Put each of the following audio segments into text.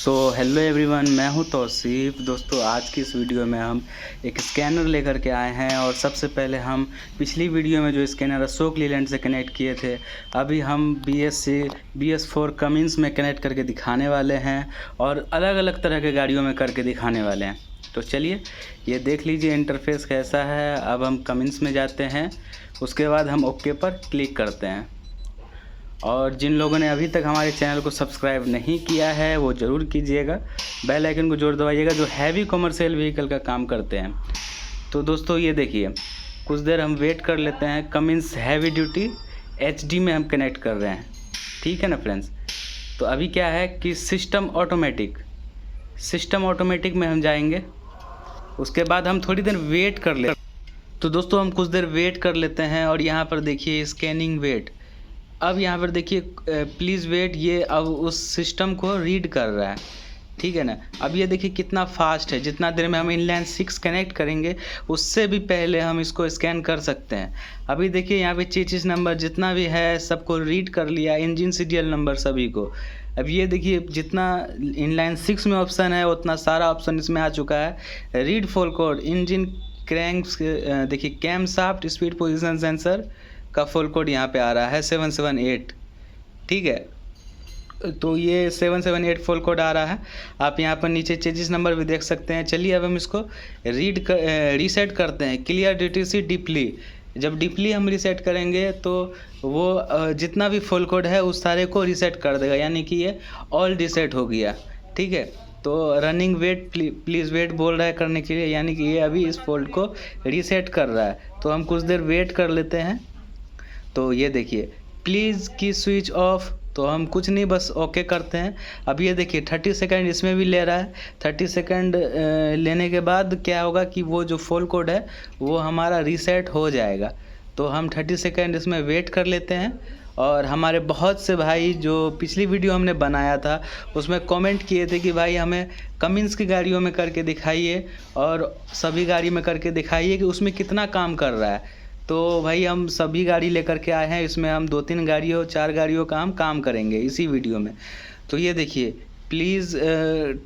Hello everyone, मैं हूं तौसीफ़। दोस्तों, आज की इस वीडियो में हम एक स्कैनर लेकर के आए हैं। और सबसे पहले हम पिछली वीडियो में जो स्कैनर अशोक लीलैंड से कनेक्ट किए थे, अभी हम BS4 कमिंस में कनेक्ट करके दिखाने वाले हैं और अलग अलग तरह के गाड़ियों में करके दिखाने वाले हैं। तो चलिए ये देख लीजिए इंटरफेस कैसा है। अब हम कमिंस में जाते हैं, उसके बाद हम ओके पर क्लिक करते हैं। और जिन लोगों ने अभी तक हमारे चैनल को सब्सक्राइब नहीं किया है वो ज़रूर कीजिएगा, बेल आइकन को ज़रूर दबाइएगा, जो हैवी कमर्शियल व्हीकल का काम करते हैं। तो दोस्तों ये देखिए, कुछ देर हम वेट कर लेते हैं। कमिंस हैवी ड्यूटी HD में हम कनेक्ट कर रहे हैं, ठीक है ना फ्रेंड्स। तो अभी क्या है कि सिस्टम ऑटोमेटिक में हम जाएंगे, उसके बाद हम थोड़ी देर वेट कर लेते हैं। तो दोस्तों हम कुछ देर वेट कर लेते हैं और यहाँ पर देखिए स्कैनिंग वेट। अब यहाँ पर देखिए प्लीज़ वेट, ये अब उस सिस्टम को रीड कर रहा है, ठीक है ना। अब ये देखिए कितना फास्ट है। जितना देर में हम इनलाइन 6 कनेक्ट करेंगे उससे भी पहले हम इसको स्कैन कर सकते हैं। अभी देखिए यहाँ पे चेसिस नंबर जितना भी है सबको रीड कर लिया, इंजन सीरियल नंबर सभी को। अब ये देखिए जितना इनलाइन 6 में ऑप्शन है उतना सारा ऑप्शन इसमें आ चुका है। Read fault code, engine cranks, देखिए cam shaft, speed position sensor का फुल कोड यहाँ पे आ रहा है 778, ठीक है। तो ये 778 फुल कोड आ रहा है। आप यहाँ पर नीचे चेसिस नंबर भी देख सकते हैं। चलिए अब हम इसको रीसेट करते हैं। क्लियर DTC डीपली, जब डीपली हम रीसेट करेंगे तो वो जितना भी फुल कोड है उस सारे को रीसेट कर देगा, यानी कि ये ऑल रीसेट हो गया, ठीक है। तो रनिंग वेट, प्लीज़ वेट बोल रहा है करने के लिए, यानी कि ये अभी इस फोल्ड को रीसेट कर रहा है। तो हम कुछ देर वेट कर लेते हैं। तो ये देखिए प्लीज़ की स्विच ऑफ, तो हम कुछ नहीं बस ओके करते हैं। अब ये देखिए 30 सेकंड इसमें भी ले रहा है। 30 सेकंड लेने के बाद क्या होगा कि वो जो फुल कोड है वो हमारा रीसेट हो जाएगा। तो हम 30 सेकंड इसमें वेट कर लेते हैं। और हमारे बहुत से भाई जो पिछली वीडियो हमने बनाया था उसमें कमेंट किए थे कि भाई हमें कमिंस की गाड़ियों में करके दिखाइए और सभी गाड़ी में करके दिखाइए कि उसमें कितना काम कर रहा है। तो भाई हम सभी गाड़ी लेकर के आए हैं। इसमें हम 2-3 गाड़ियों 4 गाड़ियों का हम काम करेंगे इसी वीडियो में। तो ये देखिए प्लीज़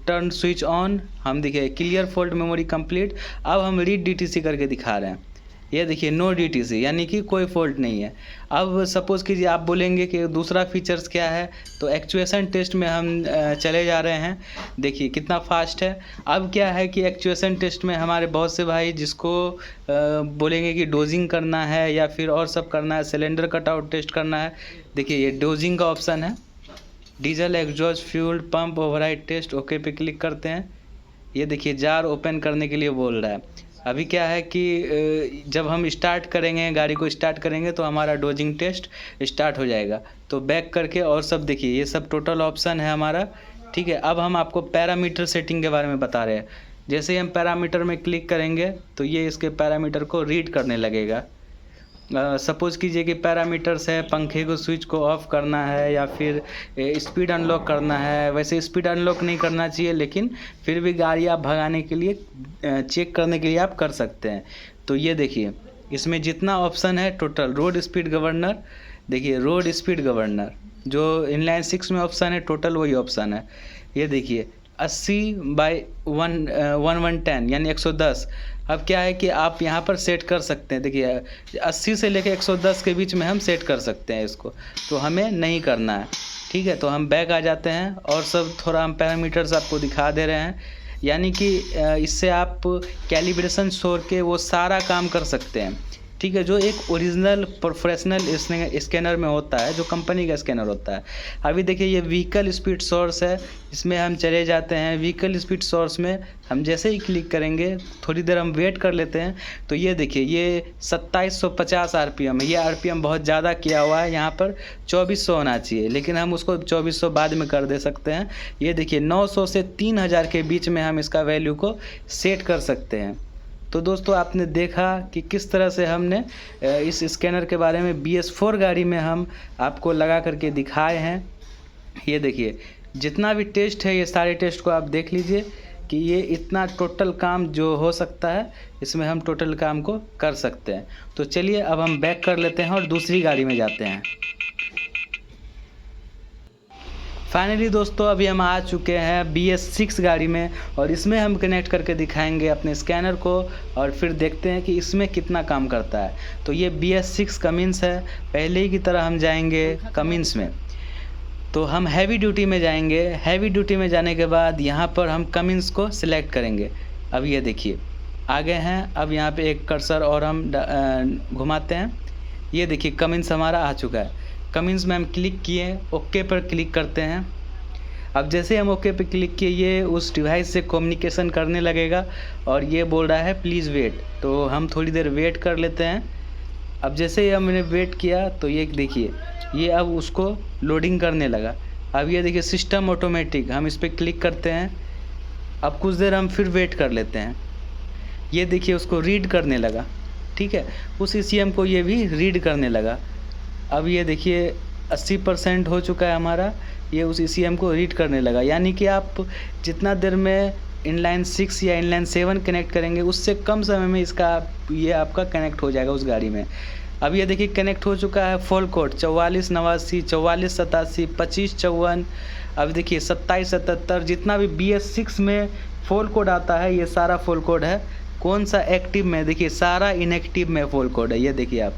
टर्न स्विच ऑन, हम देखिए क्लियर फॉल्ट मेमोरी कंप्लीट। अब हम रीड DTC करके दिखा रहे हैं। ये देखिए नो DTC, यानी कि कोई फॉल्ट नहीं है। अब सपोज़ कीजिए आप बोलेंगे कि दूसरा फीचर्स क्या है, तो एक्चुएशन टेस्ट में हम चले जा रहे हैं। देखिए कितना फास्ट है। अब क्या है कि एक्चुएशन टेस्ट में हमारे बहुत से भाई जिसको बोलेंगे कि डोजिंग करना है या फिर और सब करना है, सिलेंडर कटआउट टेस्ट करना है। देखिए ये डोजिंग का ऑप्शन है, diesel exhaust fuel pump override test, okay पे क्लिक करते हैं। ये देखिए जार ओपन करने के लिए बोल रहा है। अभी क्या है कि जब हम स्टार्ट करेंगे, गाड़ी को स्टार्ट करेंगे तो हमारा डोजिंग टेस्ट स्टार्ट हो जाएगा। तो बैक करके और सब देखिए ये सब टोटल ऑप्शन है हमारा, ठीक है। अब हम आपको पैरामीटर सेटिंग के बारे में बता रहे हैं। जैसे ही हम पैरामीटर में क्लिक करेंगे तो ये इसके पैरामीटर को रीड करने लगेगा। सपोज़ कीजिए कि पैरामीटर्स है, पंखे को स्विच को ऑफ करना है या फिर स्पीड अनलॉक करना है। वैसे स्पीड अनलॉक नहीं करना चाहिए, लेकिन फिर भी गाड़ी आप भगाने के लिए चेक करने के लिए आप कर सकते हैं। तो ये देखिए इसमें जितना ऑप्शन है टोटल, रोड स्पीड गवर्नर, देखिए रोड स्पीड गवर्नर जो इनलाइन 6 में ऑप्शन है टोटल वही ऑप्शन है। ये देखिए 80/1110 यानी 110। अब क्या है कि आप यहाँ पर सेट कर सकते हैं। देखिए 80 से लेकर 110 के बीच में हम सेट कर सकते हैं इसको, तो हमें नहीं करना है, ठीक है। तो हम बैक आ जाते हैं और सब थोड़ा हम पैरामीटर्स आपको दिखा दे रहे हैं, यानी कि इससे आप कैलिब्रेशन छोड़ के वो सारा काम कर सकते हैं, ठीक है। जो एक ओरिजिनल प्रोफेशनल स्कैनर में होता है, जो कंपनी का स्कैनर होता है। अभी देखिए ये व्हीकल स्पीड सोर्स है, इसमें हम चले जाते हैं। व्हीकल स्पीड सोर्स में हम जैसे ही क्लिक करेंगे, थोड़ी देर हम वेट कर लेते हैं। तो ये देखिए ये 2750 RPM है। ये RPM बहुत ज़्यादा किया हुआ है, यहाँ पर 2400 होना चाहिए, लेकिन हम उसको 2400 बाद में कर दे सकते हैं। ये देखिए 900 से 3000 के बीच में हम इसका वैल्यू को सेट कर सकते हैं। तो दोस्तों आपने देखा कि किस तरह से हमने इस स्कैनर के बारे में BS4 गाड़ी में हम आपको लगा करके दिखाए हैं। ये देखिए जितना भी टेस्ट है ये सारे टेस्ट को आप देख लीजिए कि ये इतना टोटल काम जो हो सकता है इसमें हम टोटल काम को कर सकते हैं। तो चलिए अब हम बैक कर लेते हैं और दूसरी गाड़ी में जाते हैं। फाइनली दोस्तों अभी हम आ चुके हैं BS6 गाड़ी में और इसमें हम कनेक्ट करके दिखाएंगे अपने स्कैनर को और फिर देखते हैं कि इसमें कितना काम करता है। तो ये BS6 कमिंस है। पहले ही की तरह हम जाएंगे कमिंस में, तो हम हैवी ड्यूटी में जाएंगे। हैवी ड्यूटी में जाने के बाद यहाँ पर हम कमिंस को सिलेक्ट करेंगे। अब ये देखिए आ गए हैं। अब यहाँ पे एक कर्सर और हम घुमाते हैं। ये देखिए कमिंस हमारा आ चुका है। कमिंस में हम क्लिक किए, ओके पर क्लिक करते हैं। अब जैसे हम ओके पे क्लिक किए ये उस डिवाइस से कम्युनिकेशन करने लगेगा और ये बोल रहा है प्लीज़ वेट। तो हम थोड़ी देर वेट कर लेते हैं। अब जैसे ही हमने वेट किया तो ये देखिए ये अब उसको लोडिंग करने लगा। अब ये देखिए सिस्टम ऑटोमेटिक, हम इस पर क्लिक करते हैं। अब कुछ देर हम फिर वेट कर लेते हैं। ये देखिए उसको रीड करने लगा, ठीक है। उस ECM को ये भी रीड करने लगा। अब ये देखिए 80% हो चुका है हमारा। ये उस ECM को रीड करने लगा, यानी कि आप जितना देर में इनलाइन 6 या इनलाइन 7 कनेक्ट करेंगे उससे कम समय में ये आपका कनेक्ट हो जाएगा उस गाड़ी में। अब ये देखिए कनेक्ट हो चुका है। Fall code 4489, 4487, 2554। अब देखिए 2777, जितना भी BS6 में फॉल कोड आता है ये सारा फॉल कोड है। कौन सा एक्टिव में, देखिए सारा इनएक्टिव में फॉल कोड है। ये देखिए आप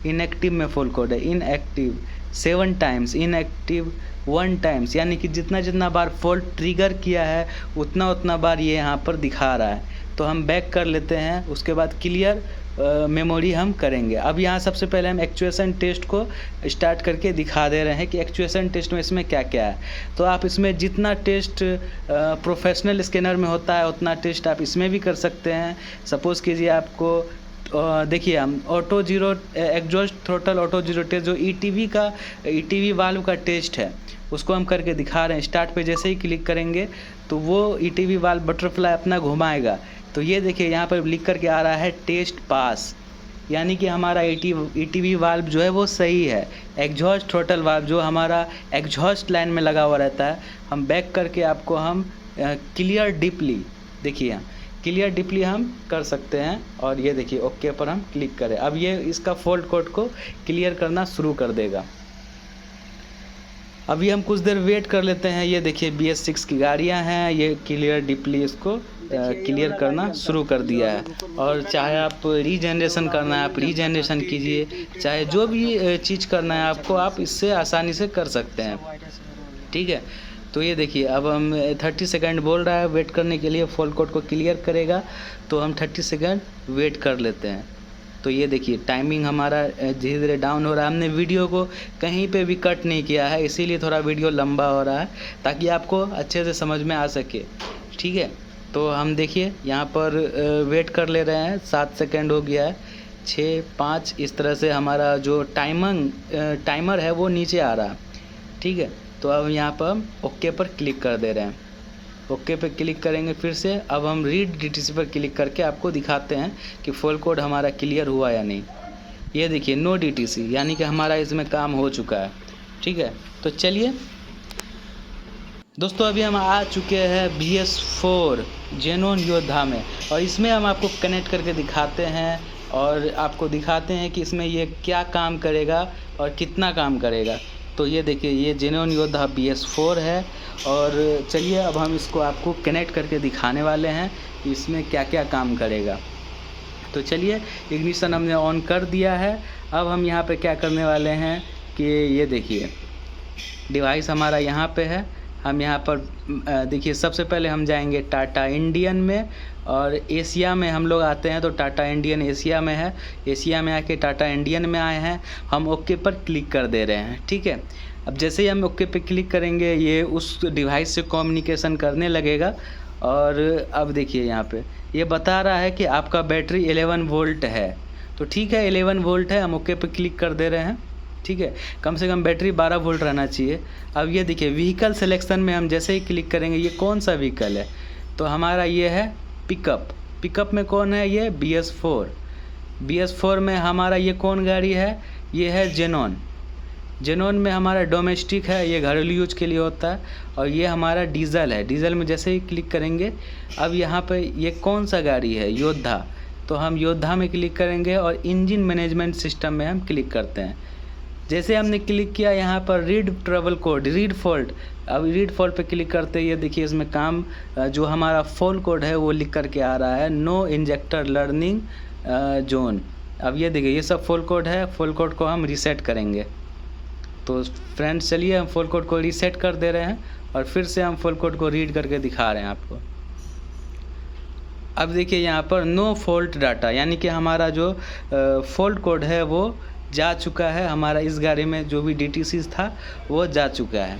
इनएक्टिव में फॉल कोड है। इनएक्टिव 7 टाइम्स, इनएक्टिव 1 टाइम्स, यानी कि जितना बार फॉल्ट ट्रिगर किया है उतना बार ये यहाँ पर दिखा रहा है। तो हम बैक कर लेते हैं, उसके बाद क्लियर मेमोरी हम करेंगे। अब यहाँ सबसे पहले हम एक्चुएशन टेस्ट को स्टार्ट करके दिखा दे रहे हैं कि एक्चुएशन टेस्ट में इसमें क्या क्या है। तो आप इसमें जितना टेस्ट प्रोफेशनल स्कैनर में होता है उतना टेस्ट आप इसमें भी कर सकते हैं। सपोज़ कीजिए आपको देखिए हम auto zero exhaust throttle auto zero test जो ETV वाल्व का टेस्ट है उसको हम करके दिखा रहे हैं। स्टार्ट पे जैसे ही क्लिक करेंगे तो वो ETV वाल्व बटरफ्लाई अपना घुमाएगा। तो ये देखिए यहाँ पर लिख करके आ रहा है टेस्ट पास, यानी कि हमारा ETV वाल्व जो है वो सही है। एग्जॉस्ट थ्रोटल वाल्व जो हमारा एग्जॉस्ट लाइन में लगा हुआ रहता है, हम बैक करके आपको हम क्लियर डीपली, देखिए क्लियर डीपली हम कर सकते हैं। और ये देखिए ओके पर हम क्लिक करें। अब ये इसका फॉल्ट कोड को क्लियर करना शुरू कर देगा। अभी हम कुछ देर वेट कर लेते हैं। ये देखिए BS6 की गाड़ियां हैं, ये क्लियर डीपली इसको क्लियर करना शुरू कर दिया है। और चाहे आप रीजनरेशन करना है आप रीजनरेशन कीजिए, चाहे जो भी चीज़ करना है आपको आप इससे आसानी से कर सकते हैं, ठीक है। तो ये देखिए अब हम 30 सेकंड बोल रहा है वेट करने के लिए, फॉल्ट कोड को क्लियर करेगा। तो हम 30 सेकंड वेट कर लेते हैं। तो ये देखिए टाइमिंग हमारा धीरे धीरे डाउन हो रहा है। हमने वीडियो को कहीं पे भी कट नहीं किया है, इसीलिए थोड़ा वीडियो लंबा हो रहा है ताकि आपको अच्छे से समझ में आ सके, ठीक है। तो हम देखिए यहाँ पर वेट कर ले रहे हैं। 7 सेकंड हो गया है, 6, 5, इस तरह से हमारा जो टाइमर है वो नीचे आ रहा है, ठीक है। तो अब यहाँ पर हम ओके पर क्लिक कर दे रहे हैं। ओके पे क्लिक करेंगे फिर से। अब हम रीड DTC पर क्लिक करके आपको दिखाते हैं कि फॉल कोड हमारा क्लियर हुआ या नहीं। ये देखिए नो DTC, यानी कि हमारा इसमें काम हो चुका है, ठीक है। तो चलिए दोस्तों अभी हम आ चुके हैं BS4 जेनोन योद्धा में और इसमें हम आपको कनेक्ट करके दिखाते हैं और आपको दिखाते हैं कि इसमें ये क्या काम करेगा और कितना काम करेगा। तो ये देखिए ये जेनोन योद्धा BS4 है और चलिए अब हम इसको आपको कनेक्ट करके दिखाने वाले हैं कि इसमें क्या क्या काम करेगा। तो चलिए इग्निशन हमने ऑन कर दिया है। अब हम यहाँ पे क्या करने वाले हैं कि ये देखिए डिवाइस हमारा यहाँ पे है। हम यहाँ पर देखिए सबसे पहले हम जाएंगे टाटा इंडियन में और एशिया में हम लोग आते हैं तो टाटा इंडियन एशिया में है। एशिया में आके टाटा इंडियन में आए हैं, हम ओके पर क्लिक कर दे रहे हैं, ठीक है। अब जैसे ही हम ओके पे क्लिक करेंगे ये उस डिवाइस से कम्युनिकेशन करने लगेगा। और अब देखिए यहाँ पे ये बता रहा है कि आपका बैटरी 11 वोल्ट है। तो ठीक है 11 वोल्ट है, हम ओके पे क्लिक कर दे रहे हैं, ठीक है। कम से कम बैटरी 12 वोल्ट रहना चाहिए। अब ये देखिए व्हीकल सिलेक्शन में हम जैसे ही क्लिक करेंगे ये कौन सा व्हीकल है, तो हमारा ये है पिकअप में कौन है, ये BS4 में हमारा ये कौन गाड़ी है, ये है जेनोन में हमारा डोमेस्टिक है, ये घरेलू यूज के लिए होता है। और ये हमारा डीजल है, डीजल में जैसे ही क्लिक करेंगे अब यहाँ पे ये कौन सा गाड़ी है, योद्धा। तो हम योद्धा में क्लिक करेंगे और इंजन मैनेजमेंट सिस्टम में हम क्लिक करते हैं। जैसे हमने क्लिक किया यहाँ पर read trouble code, read fault, अब रीड फॉल्ट पे क्लिक करते ही ये देखिए इसमें काम जो हमारा फॉल्ट कोड है वो लिख करके आ रहा है, नो इंजेक्टर लर्निंग जोन। अब ये देखिए ये सब फॉल्ट कोड है, फॉल्ट कोड को हम रीसेट करेंगे। तो फ्रेंड्स चलिए हम फॉल्ट कोड को रीसेट कर दे रहे हैं और फिर से हम फॉल्ट कोड को रीड करके दिखा रहे हैं आपको। अब देखिए यहाँ पर नो फॉल्ट डाटा, यानी कि हमारा जो फॉल्ट कोड है वो जा चुका है, हमारा इस गाड़ी में जो भी DTCs था वो जा चुका है।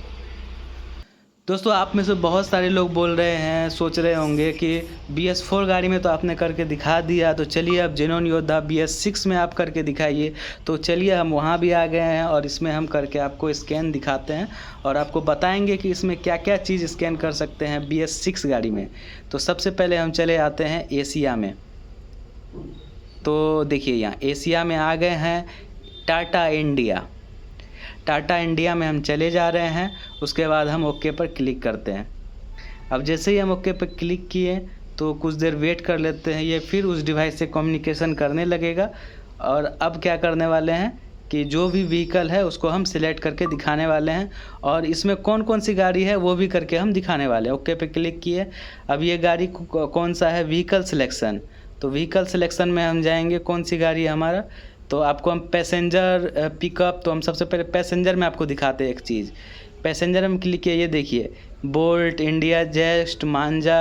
दोस्तों आप में से बहुत सारे लोग बोल रहे हैं, सोच रहे होंगे कि BS4 गाड़ी में तो आपने करके दिखा दिया, तो चलिए अब जेनोन योद्धा BS6 में आप करके दिखाइए। तो चलिए हम वहाँ भी आ गए हैं और इसमें हम करके आपको स्कैन दिखाते हैं और आपको बताएंगे कि इसमें क्या क्या चीज़ स्कैन कर सकते हैं BS6 गाड़ी में। तो सबसे पहले हम चले आते हैं एशिया में। तो देखिए यहाँ एशिया में आ गए हैं, टाटा इंडिया में हम चले जा रहे हैं। उसके बाद हम ओके पर क्लिक करते हैं। अब जैसे ही हम ओके पर क्लिक किए तो कुछ देर वेट कर लेते हैं, ये फिर उस डिवाइस से कम्युनिकेशन करने लगेगा। और अब क्या करने वाले हैं कि जो भी व्हीकल है उसको हम सिलेक्ट करके दिखाने वाले हैं और इसमें कौन कौन सी गाड़ी है वो भी करके हम दिखाने वाले हैं। ओके पे क्लिक किए। अब ये गाड़ी कौन सा है, व्हीकल सिलेक्शन। तो व्हीकल सिलेक्शन में हम जाएंगे, कौन सी गाड़ी है हमारा, तो आपको हम पैसेंजर पिकअप, तो हम सबसे पहले पैसेंजर में आपको दिखाते हैं एक चीज़। पैसेंजर में क्लिक किया, ये देखिए बोल्ट, इंडिया जेस्ट, मांजा,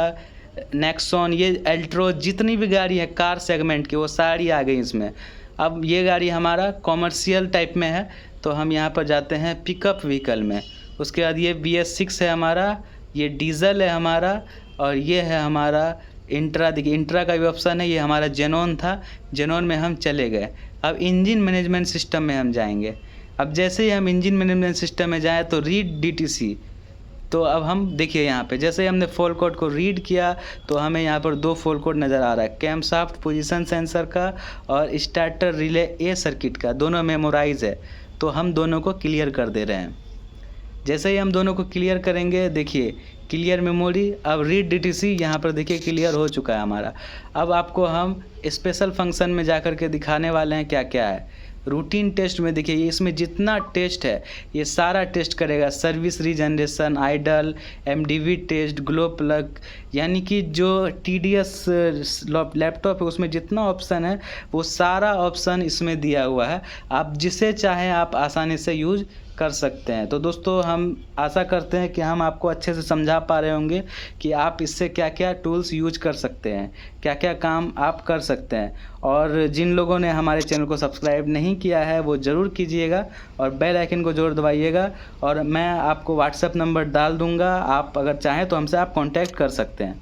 नेक्सॉन, ये एल्ट्रो, जितनी भी गाड़ी है कार सेगमेंट की वो सारी आ गई इसमें। अब ये गाड़ी हमारा कॉमर्शियल टाइप में है, तो हम यहाँ पर जाते हैं पिकअप व्हीकल में। उसके बाद ये BS6 है हमारा, ये डीजल है हमारा, और ये है हमारा इंट्रा। देखिए इंट्रा का भी ऑप्शन है, ये हमारा जेनोन था, जेनोन में हम चले गए। अब इंजन मैनेजमेंट सिस्टम में हम जाएंगे। अब जैसे ही हम इंजन मैनेजमेंट सिस्टम में जाएँ तो रीड DTC। तो अब हम देखिए यहाँ पे जैसे ही हमने फॉल्ट कोड को रीड किया तो हमें यहाँ पर 2 फॉल्ट कोड नज़र आ रहा है, कैमशाफ्ट पोजीशन सेंसर का और स्टार्टर रिले ए सर्किट का, दोनों मेमोराइज है। तो हम दोनों को क्लियर कर दे रहे हैं। जैसे ही हम दोनों को क्लियर करेंगे, देखिए क्लियर मेमोरी। अब रीड DTC यहाँ पर देखिए क्लियर हो चुका है हमारा। अब आपको हम स्पेशल फंक्शन में जा कर के दिखाने वाले हैं क्या क्या है। रूटीन टेस्ट में देखिए इसमें जितना टेस्ट है ये सारा टेस्ट करेगा, service regeneration, idle, MDV test, glow plug, यानी कि जो TDS लैपटॉप है उसमें जितना ऑप्शन है वो सारा ऑप्शन इसमें दिया हुआ है। आप जिसे चाहें आप आसानी से यूज कर सकते हैं। तो दोस्तों हम आशा करते हैं कि हम आपको अच्छे से समझा पा रहे होंगे कि आप इससे क्या क्या टूल्स यूज कर सकते हैं, क्या क्या काम आप कर सकते हैं। और जिन लोगों ने हमारे चैनल को सब्सक्राइब नहीं किया है वो ज़रूर कीजिएगा और बेल आइकन को ज़रूर दबाइएगा। और मैं आपको WhatsApp नंबर डाल दूँगा, आप अगर चाहें तो हमसे आप कांटेक्ट कर सकते हैं।